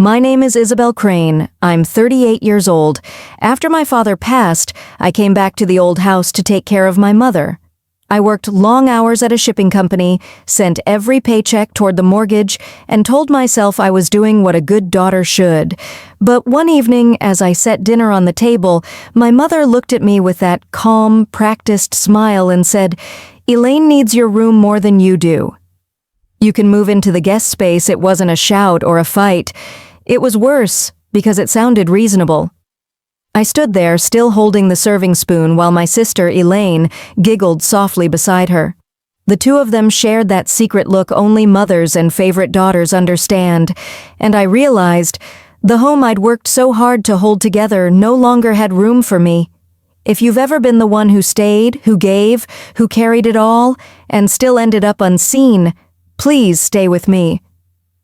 My name is Isabel Crane. I'm 38 years old. After my father passed, I came back to the old house to take care of my mother. I worked long hours at a shipping company, sent every paycheck toward the mortgage, and told myself I was doing what a good daughter should. But one evening, as I set dinner on the table, my mother looked at me with that calm, practiced smile and said, "Elaine needs your room more than you do. You can move into the guest space." It wasn't a shout or a fight. It was worse, because it sounded reasonable. I stood there, still holding the serving spoon, while my sister, Elaine, giggled softly beside her. The two of them shared that secret look only mothers and favorite daughters understand, and I realized the home I'd worked so hard to hold together no longer had room for me. If you've ever been the one who stayed, who gave, who carried it all, and still ended up unseen, please stay with me.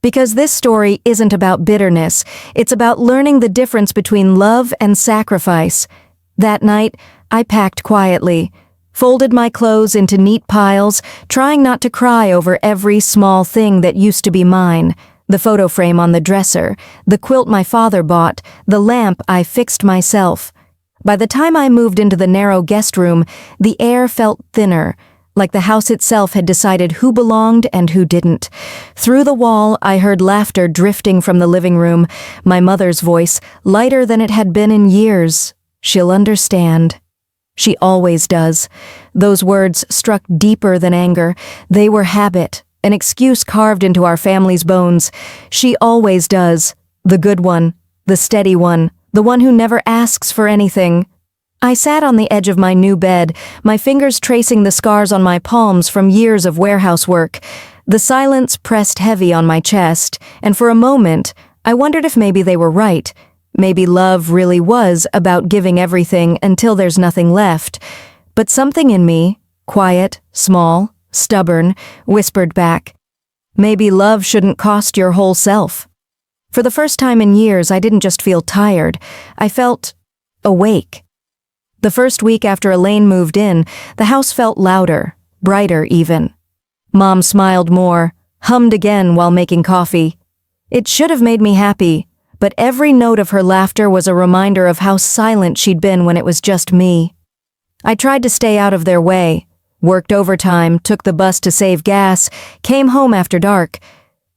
Because this story isn't about bitterness, it's about learning the difference between love and sacrifice. That night, I packed quietly, folded my clothes into neat piles, trying not to cry over every small thing that used to be mine. The photo frame on the dresser, the quilt my father bought, the lamp I fixed myself. By the time I moved into the narrow guest room, the air felt thinner, like the house itself had decided who belonged and who didn't. Through the wall, I heard laughter drifting from the living room, my mother's voice, lighter than it had been in years. "She'll understand." She always does. Those words struck deeper than anger. They were habit, an excuse carved into our family's bones. She always does. The good one, the steady one, the one who never asks for anything. I sat on the edge of my new bed, my fingers tracing the scars on my palms from years of warehouse work. The silence pressed heavy on my chest, and for a moment, I wondered if maybe they were right. Maybe love really was about giving everything until there's nothing left. But something in me, quiet, small, stubborn, whispered back, maybe love shouldn't cost your whole self. For the first time in years, I didn't just feel tired. I felt awake. The first week after Elaine moved in, the house felt louder, brighter even. Mom smiled more, hummed again while making coffee. It should have made me happy, but every note of her laughter was a reminder of how silent she'd been when it was just me. I tried to stay out of their way, worked overtime, took the bus to save gas, came home after dark.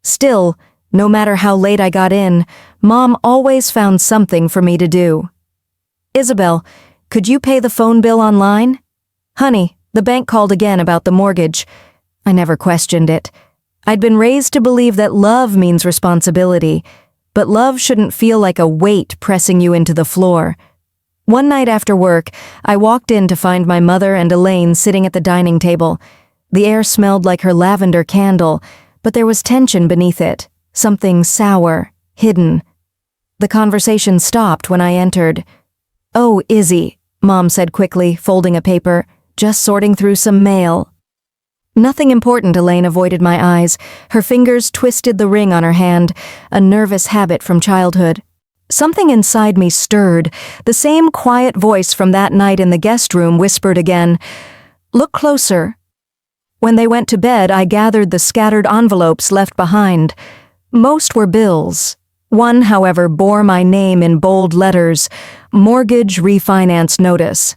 Still, no matter how late I got in, Mom always found something for me to do. "Isabel, could you pay the phone bill online?" "Honey, the bank called again about the mortgage." I never questioned it. I'd been raised to believe that love means responsibility, but love shouldn't feel like a weight pressing you into the floor. One night after work, I walked in to find my mother and Elaine sitting at the dining table. The air smelled like her lavender candle, but there was tension beneath it, something sour, hidden. The conversation stopped when I entered. "Oh, Izzy," Mom said quickly, folding a paper, "just sorting through some mail." Nothing important. Elaine avoided my eyes. Her fingers twisted the ring on her hand, a nervous habit from childhood. Something inside me stirred. The same quiet voice from that night in the guest room whispered again, "Look closer." When they went to bed, I gathered the scattered envelopes left behind. Most were bills. One, however, bore my name in bold letters, "Mortgage Refinance Notice."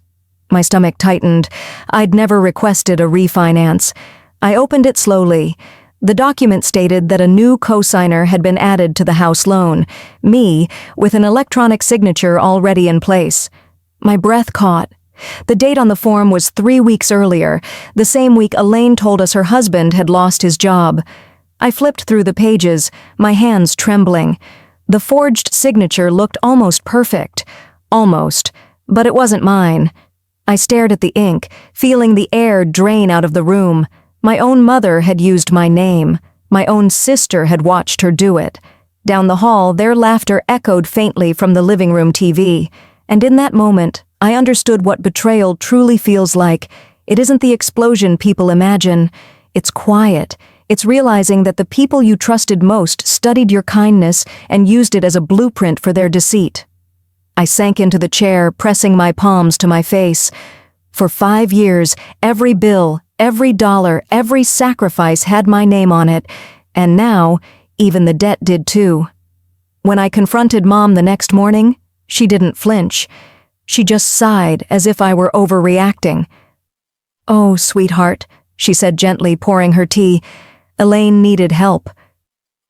My stomach tightened. I'd never requested a refinance. I opened it slowly. The document stated that a new cosigner had been added to the house loan, me, with an electronic signature already in place. My breath caught. The date on the form was 3 weeks earlier, the same week Elaine told us her husband had lost his job. I flipped through the pages, my hands trembling. The forged signature looked almost perfect. Almost, but it wasn't mine. I stared at the ink, feeling the air drain out of the room. My own mother had used my name. My own sister had watched her do it. Down the hall, their laughter echoed faintly from the living room TV. And in that moment, I understood what betrayal truly feels like. It isn't the explosion people imagine. It's quiet. It's realizing that the people you trusted most studied your kindness and used it as a blueprint for their deceit. I sank into the chair, pressing my palms to my face. For 5 years, every bill, every dollar, every sacrifice had my name on it, and now, even the debt did too. When I confronted Mom the next morning, she didn't flinch. She just sighed as if I were overreacting. "Oh, sweetheart," she said gently, pouring her tea. "Elaine needed help.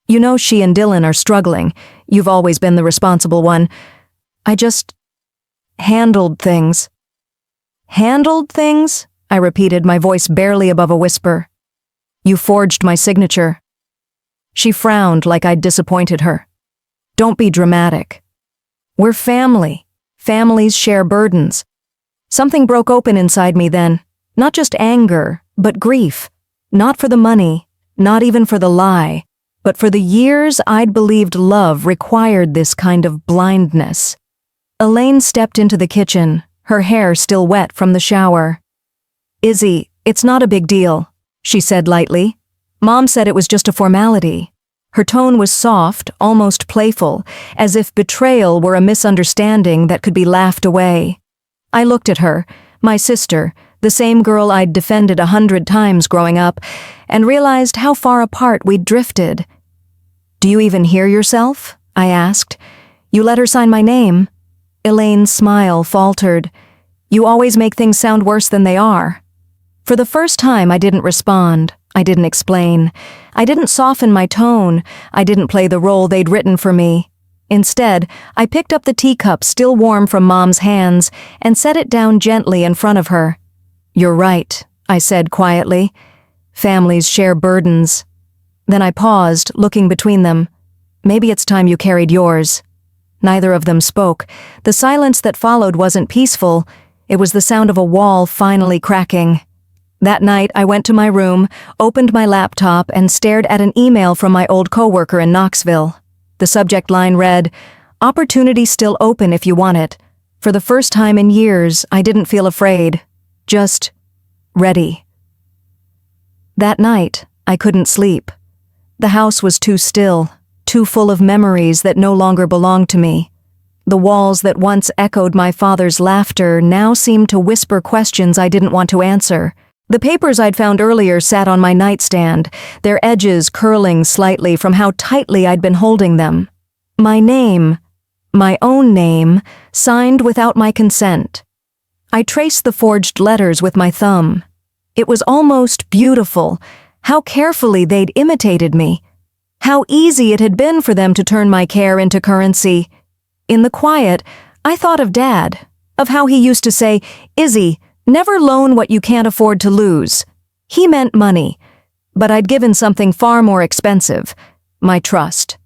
You know she and Dylan are struggling. You've always been the responsible one. I just handled things." "Handled things?" I repeated, my voice barely above a whisper. "You forged my signature." She frowned like I'd disappointed her. "Don't be dramatic. We're family. Families share burdens." Something broke open inside me then. Not just anger, but grief. Not for the money, not even for the lie, but for the years I'd believed love required this kind of blindness. Elaine stepped into the kitchen, her hair still wet from the shower. "Izzy, it's not a big deal," she said lightly. "Mom said it was just a formality." Her tone was soft, almost playful, as if betrayal were a misunderstanding that could be laughed away. I looked at her, my sister, the same girl I'd defended 100 times growing up, and realized how far apart we'd drifted. "Do you even hear yourself?" I asked. "You let her sign my name?" Elaine's smile faltered. "You always make things sound worse than they are." For the first time, I didn't respond. I didn't explain. I didn't soften my tone. I didn't play the role they'd written for me. Instead, I picked up the teacup still warm from Mom's hands and set it down gently in front of her. "You're right," I said quietly. "Families share burdens." Then I paused, looking between them. "Maybe it's time you carried yours." Neither of them spoke. The silence that followed wasn't peaceful. It was the sound of a wall finally cracking. That night, I went to my room, opened my laptop, and stared at an email from my old coworker in Knoxville. The subject line read, "Opportunity still open if you want it." For the first time in years, I didn't feel afraid. Just ready. That night, I couldn't sleep. The house was too still, too full of memories that no longer belonged to me. The walls that once echoed my father's laughter now seemed to whisper questions I didn't want to answer. The papers I'd found earlier sat on my nightstand, their edges curling slightly from how tightly I'd been holding them. My name, my own name, signed without my consent. I traced the forged letters with my thumb. It was almost beautiful, how carefully they'd imitated me. How easy it had been for them to turn my care into currency. In the quiet, I thought of Dad, of how he used to say, "Izzy, never loan what you can't afford to lose." He meant money, but I'd given something far more expensive, my trust.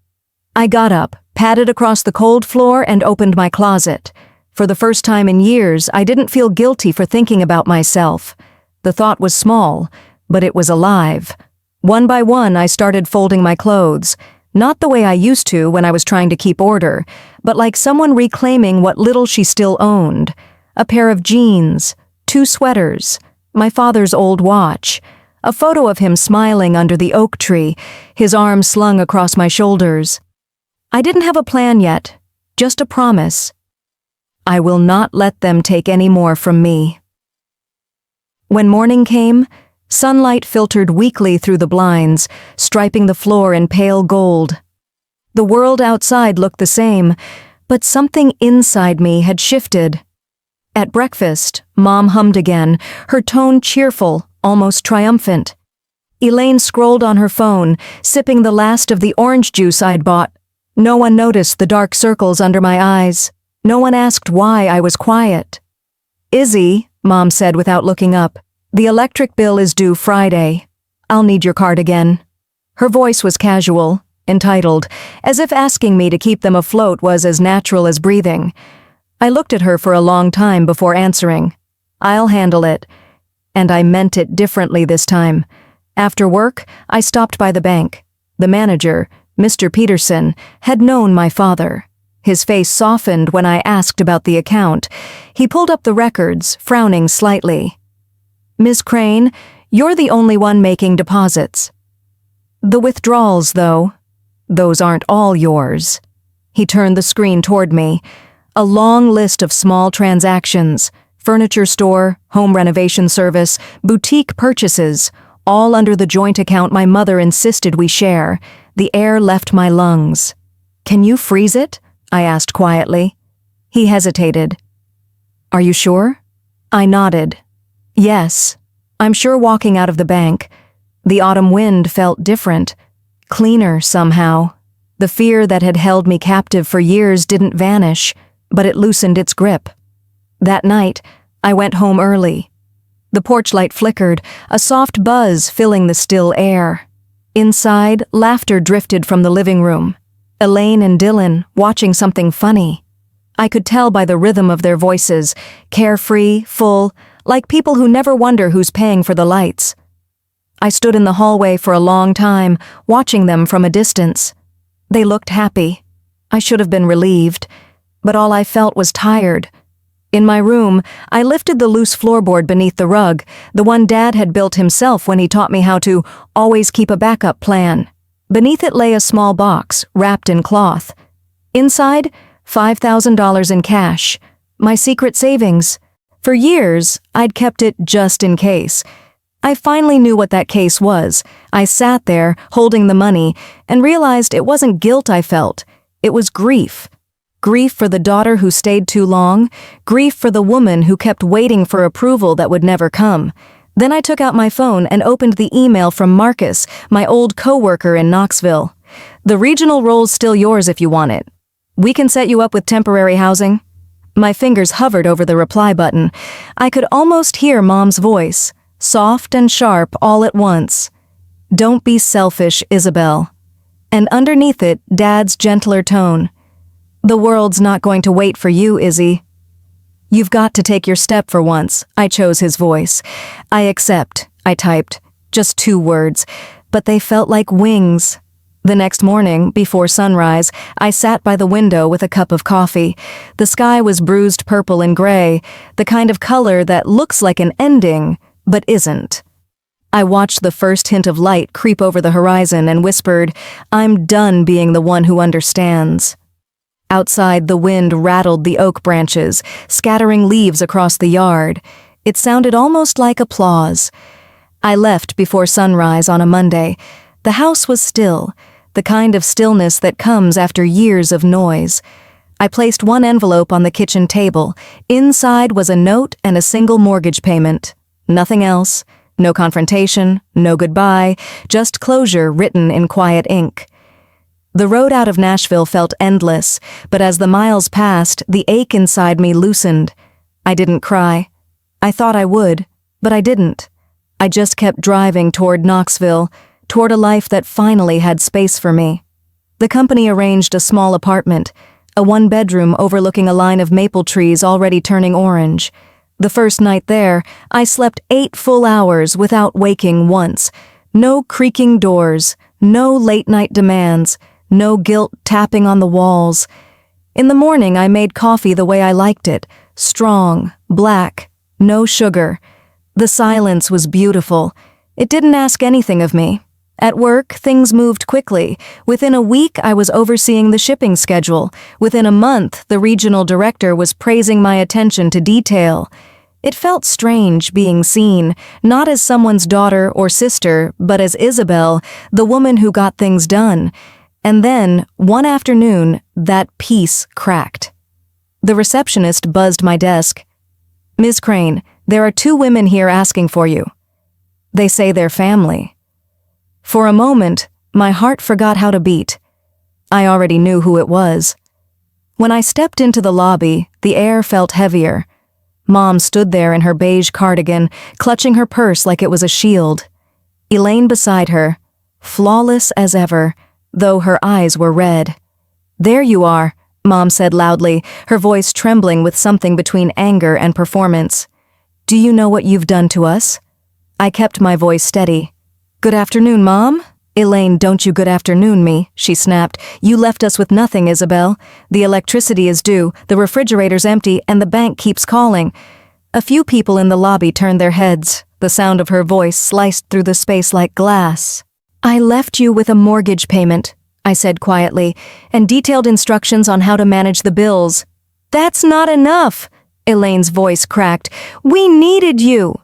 I got up, padded across the cold floor, and opened my closet. For the first time in years, I didn't feel guilty for thinking about myself. The thought was small, but it was alive. One by one, I started folding my clothes, not the way I used to when I was trying to keep order, but like someone reclaiming what little she still owned. A pair of jeans, 2 sweaters, my father's old watch, a photo of him smiling under the oak tree, his arms slung across my shoulders. I didn't have a plan yet, just a promise. I will not let them take any more from me. When morning came, sunlight filtered weakly through the blinds, striping the floor in pale gold. The world outside looked the same, but something inside me had shifted. At breakfast, Mom hummed again, her tone cheerful, almost triumphant. Elaine scrolled on her phone, sipping the last of the orange juice I'd bought. No one noticed the dark circles under my eyes. No one asked why I was quiet. "Izzy," Mom said without looking up, "the electric bill is due Friday. I'll need your card again." Her voice was casual, entitled, as if asking me to keep them afloat was as natural as breathing. I looked at her for a long time before answering. "I'll handle it." And I meant it differently this time. After work, I stopped by the bank. The manager, Mr. Peterson, had known my father. His face softened when I asked about the account. He pulled up the records, frowning slightly. "Ms. Crane, you're the only one making deposits. The withdrawals, though, those aren't all yours." He turned the screen toward me. A long list of small transactions, furniture store, home renovation service, boutique purchases, all under the joint account my mother insisted we share. The air left my lungs. "Can you freeze it?" I asked quietly. He hesitated. "Are you sure?" I nodded. "Yes. I'm sure." Walking out of the bank, the autumn wind felt different, cleaner somehow. The fear that had held me captive for years didn't vanish, but it loosened its grip. That night, I went home early. The porch light flickered, a soft buzz filling the still air. Inside, laughter drifted from the living room. Elaine and Dylan watching something funny. I could tell by the rhythm of their voices, carefree, full, like people who never wonder who's paying for the lights. I stood in the hallway for a long time, watching them from a distance. They looked happy. I should have been relieved, but all I felt was tired. In my room, I lifted the loose floorboard beneath the rug, the one Dad had built himself when he taught me how to always keep a backup plan. Beneath it lay a small box, wrapped in cloth. Inside, $5,000 in cash, my secret savings. For years, I'd kept it just in case. I finally knew what that case was. I sat there, holding the money, and realized it wasn't guilt I felt. It was grief. Grief for the daughter who stayed too long, grief for the woman who kept waiting for approval that would never come. Then I took out my phone and opened the email from Marcus, my old coworker in Knoxville. "The regional role's still yours if you want it. We can set you up with temporary housing." My fingers hovered over the reply button. I could almost hear Mom's voice, soft and sharp all at once. "Don't be selfish, Isabel." And underneath it, Dad's gentler tone. "The world's not going to wait for you, Izzy. You've got to take your step for once." I chose his voice. "I accept," I typed. Just 2 words, but they felt like wings. The next morning, before sunrise, I sat by the window with a cup of coffee. The sky was bruised purple and gray, the kind of color that looks like an ending, but isn't. I watched the first hint of light creep over the horizon and whispered, "I'm done being the one who understands." Outside, the wind rattled the oak branches, scattering leaves across the yard. It sounded almost like applause. I left before sunrise on a Monday. The house was still, the kind of stillness that comes after years of noise. I placed one envelope on the kitchen table. Inside was a note and a single mortgage payment. Nothing else. No confrontation, no goodbye, just closure written in quiet ink. The road out of Nashville felt endless, but as the miles passed, the ache inside me loosened. I didn't cry. I thought I would, but I didn't. I just kept driving toward Knoxville, toward a life that finally had space for me. The company arranged a small apartment, a 1-bedroom overlooking a line of maple trees already turning orange. The first night there, I slept 8 full hours without waking once. No creaking doors, no late-night demands, no guilt tapping on the walls. In the morning, I made coffee the way I liked it, strong, black, no sugar. The silence was beautiful. It didn't ask anything of me. At work, things moved quickly. Within a week, I was overseeing the shipping schedule. Within a month, the regional director was praising my attention to detail. It felt strange being seen, not as someone's daughter or sister, but as Isabel, the woman who got things done. And then, one afternoon, that peace cracked. The receptionist buzzed my desk. "Ms. Crane, there are 2 women here asking for you. They say they're family." For a moment, my heart forgot how to beat. I already knew who it was. When I stepped into the lobby, the air felt heavier. Mom stood there in her beige cardigan, clutching her purse like it was a shield. Elaine beside her, flawless as ever, though her eyes were red. "There you are," Mom said loudly, her voice trembling with something between anger and performance. "Do you know what you've done to us?" I kept my voice steady. "Good afternoon, Mom." "Elaine, don't you good afternoon me," she snapped. "You left us with nothing, Isabel. The electricity is due, the refrigerator's empty, and the bank keeps calling." A few people in the lobby turned their heads. The sound of her voice sliced through the space like glass. "I left you with a mortgage payment," I said quietly, "and detailed instructions on how to manage the bills." "That's not enough," Elaine's voice cracked. "We needed you."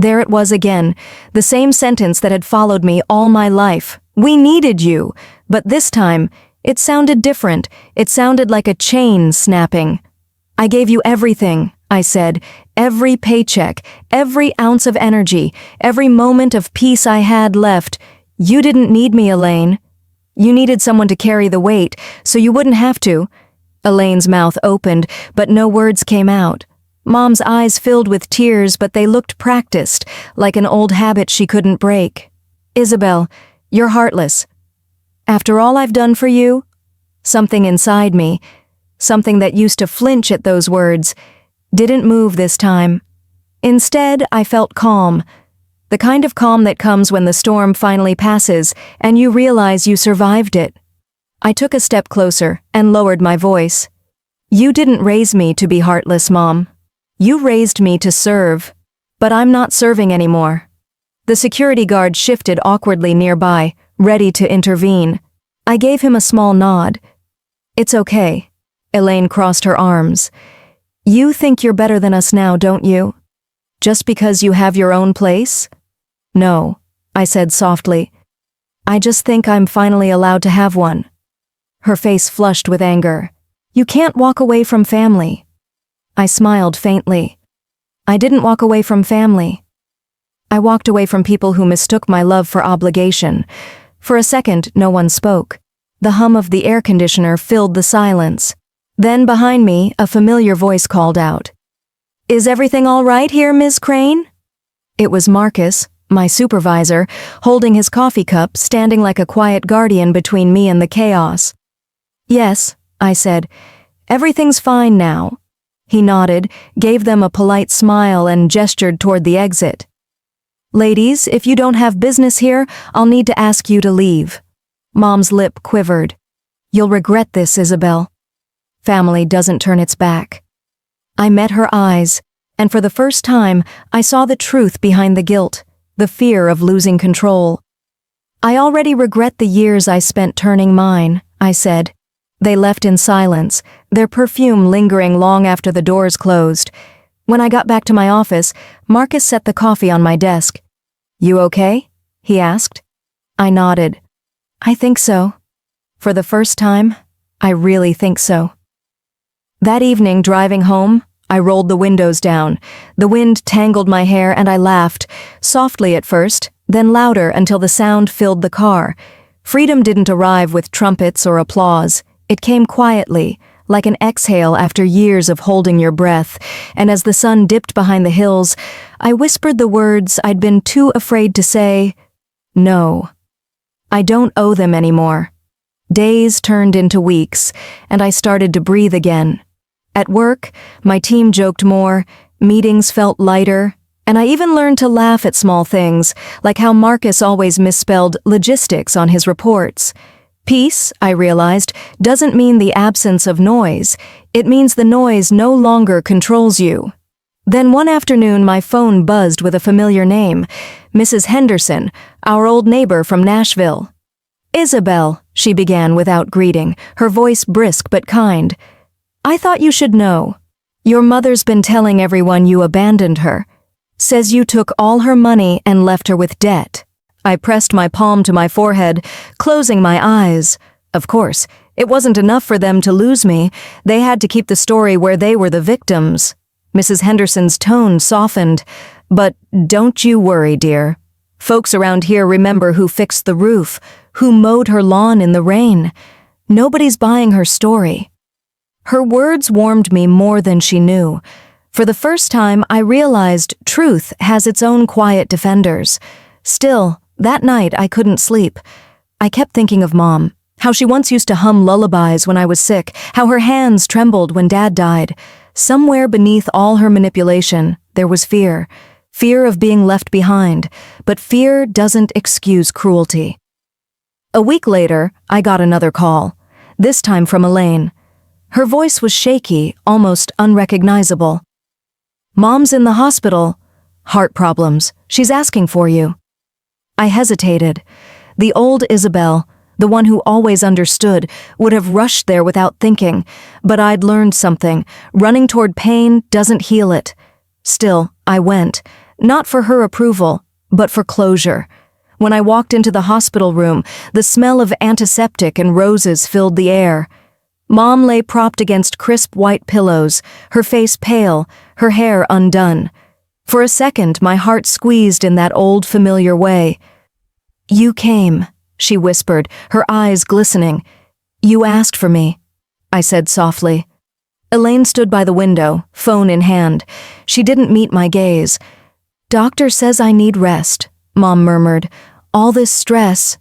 There it was again, the same sentence that had followed me all my life. We needed you, but this time, It sounded different. It sounded like a chain snapping. I gave you everything, I said. Every paycheck, every ounce of energy, every moment of peace I had left. You didn't need me, Elaine. You needed someone to carry the weight, so you wouldn't have to. Elaine's mouth opened, but no words came out. Mom's eyes filled with tears, but they looked practiced, like an old habit she couldn't break. Isabel, you're heartless. After all I've done for you? Something inside me, something that used to flinch at those words, didn't move this time. Instead, I felt calm. The kind of calm that comes when the storm finally passes and you realize you survived it. I took a step closer and lowered my voice. You didn't raise me to be heartless, Mom. You raised me to serve. But I'm not serving anymore. The security guard shifted awkwardly nearby, ready to intervene. I gave him a small nod. It's okay. Elaine crossed her arms. You think you're better than us now, don't you? Just because you have your own place? No, I said softly. I just think I'm finally allowed to have one. Her face flushed with anger. You can't walk away from family. I smiled faintly. I didn't walk away from family. I walked away from people who mistook my love for obligation. For a second, no one spoke. The hum of the air conditioner filled the silence. Then behind me, a familiar voice called out. Is everything all right here, Ms. Crane? It was Marcus, my supervisor, holding his coffee cup, standing like a quiet guardian between me and the chaos. Yes, I said. Everything's fine now. He nodded, gave them a polite smile and gestured toward the exit. Ladies, if you don't have business here, I'll need to ask you to leave. Mom's lip quivered. You'll regret this, Isabel. Family doesn't turn its back. I met her eyes, and for the first time, I saw the truth behind the guilt, the fear of losing control. I already regret the years I spent turning mine, I said. They left in silence, their perfume lingering long after the doors closed. When I got back to my office, Marcus set the coffee on my desk. You okay? He asked. I nodded. I think so. For the first time, I really think so. That evening, driving home, I rolled the windows down. The wind tangled my hair and I laughed, softly at first, then louder until the sound filled the car. Freedom didn't arrive with trumpets or applause. It came quietly, like an exhale after years of holding your breath, and as the sun dipped behind the hills, I whispered the words I'd been too afraid to say, no. I don't owe them anymore. Days turned into weeks, and I started to breathe again. At work, my team joked more, meetings felt lighter, and I even learned to laugh at small things, like how Marcus always misspelled logistics on his reports. Peace, I realized, doesn't mean the absence of noise. It means the noise no longer controls you. Then one afternoon, my phone buzzed with a familiar name, Mrs. Henderson, our old neighbor from Nashville. Isabel, she began without greeting, her voice brisk but kind. I thought you should know. Your mother's been telling everyone you abandoned her. Says you took all her money and left her with debt. I pressed my palm to my forehead, closing my eyes. Of course, it wasn't enough for them to lose me. They had to keep the story where they were the victims. Mrs. Henderson's tone softened. But don't you worry, dear. Folks around here remember who fixed the roof, who mowed her lawn in the rain. Nobody's buying her story. Her words warmed me more than she knew. For the first time, I realized truth has its own quiet defenders. Still, that night I couldn't sleep. I kept thinking of Mom, how she once used to hum lullabies when I was sick, how her hands trembled when Dad died. Somewhere beneath all her manipulation, there was fear. Fear of being left behind, but fear doesn't excuse cruelty. A week later, I got another call, this time from Elaine. Her voice was shaky, almost unrecognizable. Mom's in the hospital. Heart problems. She's asking for you. I hesitated. The old Isabel, the one who always understood, would have rushed there without thinking, but I'd learned something. Running toward pain doesn't heal it. Still, I went, not for her approval, but for closure. When I walked into the hospital room, the smell of antiseptic and roses filled the air. Mom lay propped against crisp white pillows, her face pale, her hair undone. For a second, my heart squeezed in that old familiar way. "You came," she whispered, her eyes glistening. "You asked for me," I said softly. Elaine stood by the window, phone in hand. She didn't meet my gaze. "Doctor says I need rest," Mom murmured. "All this stress.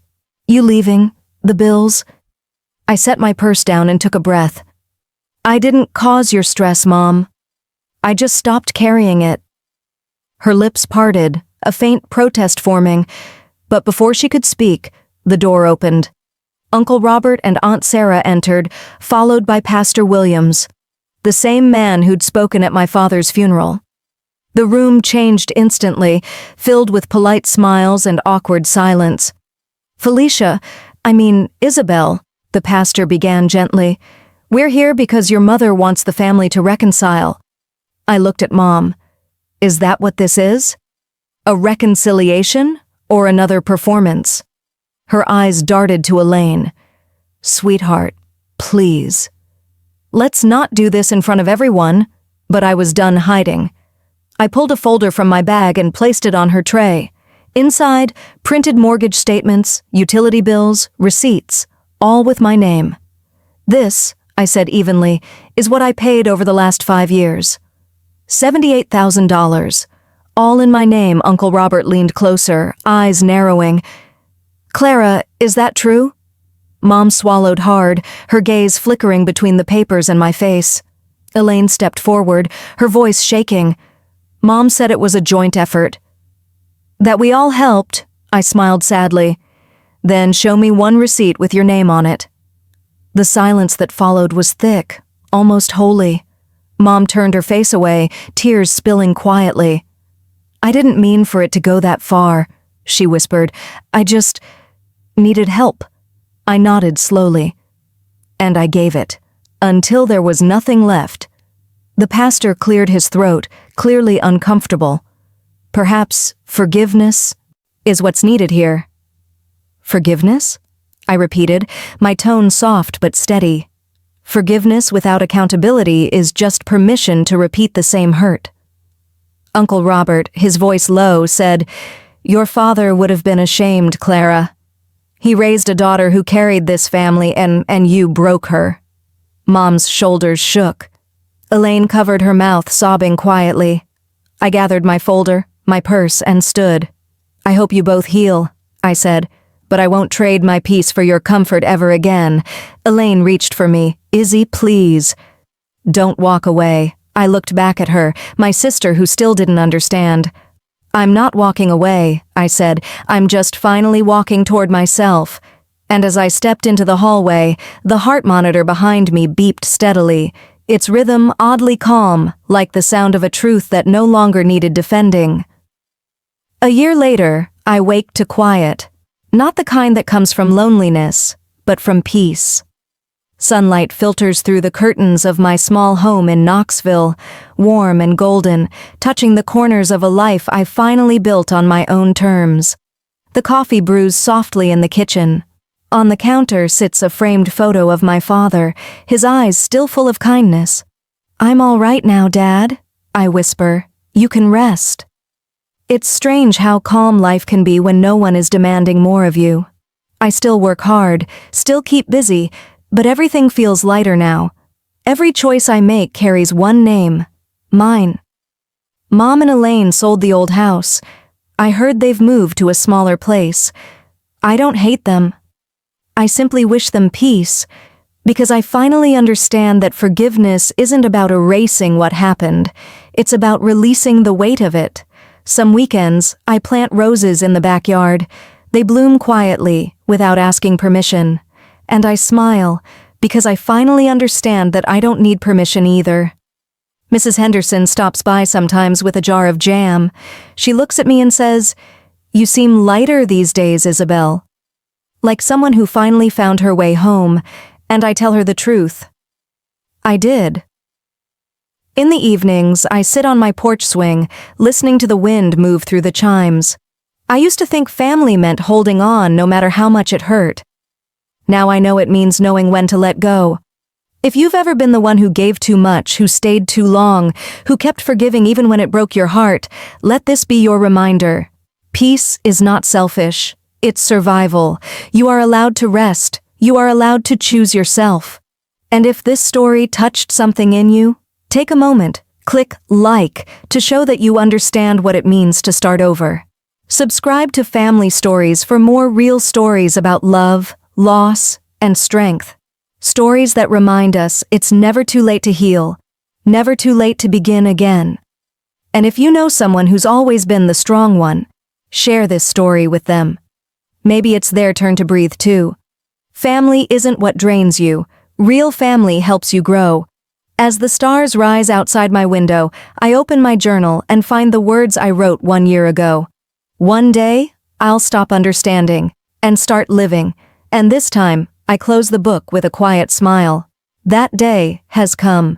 You leaving? The bills?" I set my purse down and took a breath. "I didn't cause your stress, Mom. I just stopped carrying it." Her lips parted, a faint protest forming, but before she could speak, the door opened. Uncle Robert and Aunt Sarah entered, followed by Pastor Williams, the same man who'd spoken at my father's funeral. The room changed instantly, filled with polite smiles and awkward silence. Isabel, the pastor began gently. "We're here because your mother wants the family to reconcile." I looked at Mom. "Is that what this is? A reconciliation or another performance?" Her eyes darted to Elaine. "Sweetheart, please. Let's not do this in front of everyone," but I was done hiding. I pulled a folder from my bag and placed it on her tray. Inside, printed mortgage statements, utility bills, receipts, all with my name. "This," I said evenly, "is what I paid over the last 5 years. $78,000. All in my name." Uncle Robert leaned closer, eyes narrowing. "Clara, is that true?" Mom swallowed hard, her gaze flickering between the papers and my face. Elaine stepped forward, her voice shaking. Mom said it was a joint effort. "That we all helped," I smiled sadly. "Then show me one receipt with your name on it." The silence that followed was thick, almost holy. Mom turned her face away, tears spilling quietly. "I didn't mean for it to go that far," she whispered. "I just needed help." I nodded slowly. And I gave it, until there was nothing left. The pastor cleared his throat, clearly uncomfortable. "Perhaps forgiveness is what's needed here." "Forgiveness?" I repeated, my tone soft but steady. "Forgiveness without accountability is just permission to repeat the same hurt." Uncle Robert, his voice low, said, "Your father would have been ashamed, Clara. He raised a daughter who carried this family and you broke her." Mom's shoulders shook. Elaine covered her mouth, sobbing quietly. I gathered my folder, my purse, and stood. "I hope you both heal," I said, "but I won't trade my peace for your comfort ever again." Elaine reached for me. "Izzy, please." "Don't walk away." I looked back at her, my sister who still didn't understand. "I'm not walking away," I said. "I'm just finally walking toward myself." And as I stepped into the hallway, the heart monitor behind me beeped steadily, its rhythm oddly calm, like the sound of a truth that no longer needed defending. A year later, I waked to quiet. Not the kind that comes from loneliness, but from peace. Sunlight filters through the curtains of my small home in Knoxville, warm and golden, touching the corners of a life I finally built on my own terms. The coffee brews softly in the kitchen. On the counter sits a framed photo of my father, his eyes still full of kindness. "I'm all right now, Dad," I whisper. "You can rest." It's strange how calm life can be when no one is demanding more of you. I still work hard, still keep busy, but everything feels lighter now. Every choice I make carries one name, mine. Mom and Elaine sold the old house. I heard they've moved to a smaller place. I don't hate them. I simply wish them peace, because I finally understand that forgiveness isn't about erasing what happened. It's about releasing the weight of it. Some weekends, I plant roses in the backyard. They bloom quietly, without asking permission. And I smile, because I finally understand that I don't need permission either. Mrs. Henderson stops by sometimes with a jar of jam. She looks at me and says, "You seem lighter these days, Isabel." Like someone who finally found her way home, and I tell her the truth. I did. In the evenings, I sit on my porch swing, listening to the wind move through the chimes. I used to think family meant holding on no matter how much it hurt. Now I know it means knowing when to let go. If you've ever been the one who gave too much, who stayed too long, who kept forgiving even when it broke your heart, let this be your reminder. Peace is not selfish. It's survival. You are allowed to rest. You are allowed to choose yourself. And if this story touched something in you, take a moment, click like to show that you understand what it means to start over. Subscribe to Family Stories for more real stories about love, loss, and strength. Stories that remind us it's never too late to heal, never too late to begin again. And if you know someone who's always been the strong one, share this story with them. Maybe it's their turn to breathe too. Family isn't what drains you. Real family helps you grow. As the stars rise outside my window, I open my journal and find the words I wrote 1 year ago. One day, I'll stop understanding and start living, and this time, I close the book with a quiet smile. That day has come.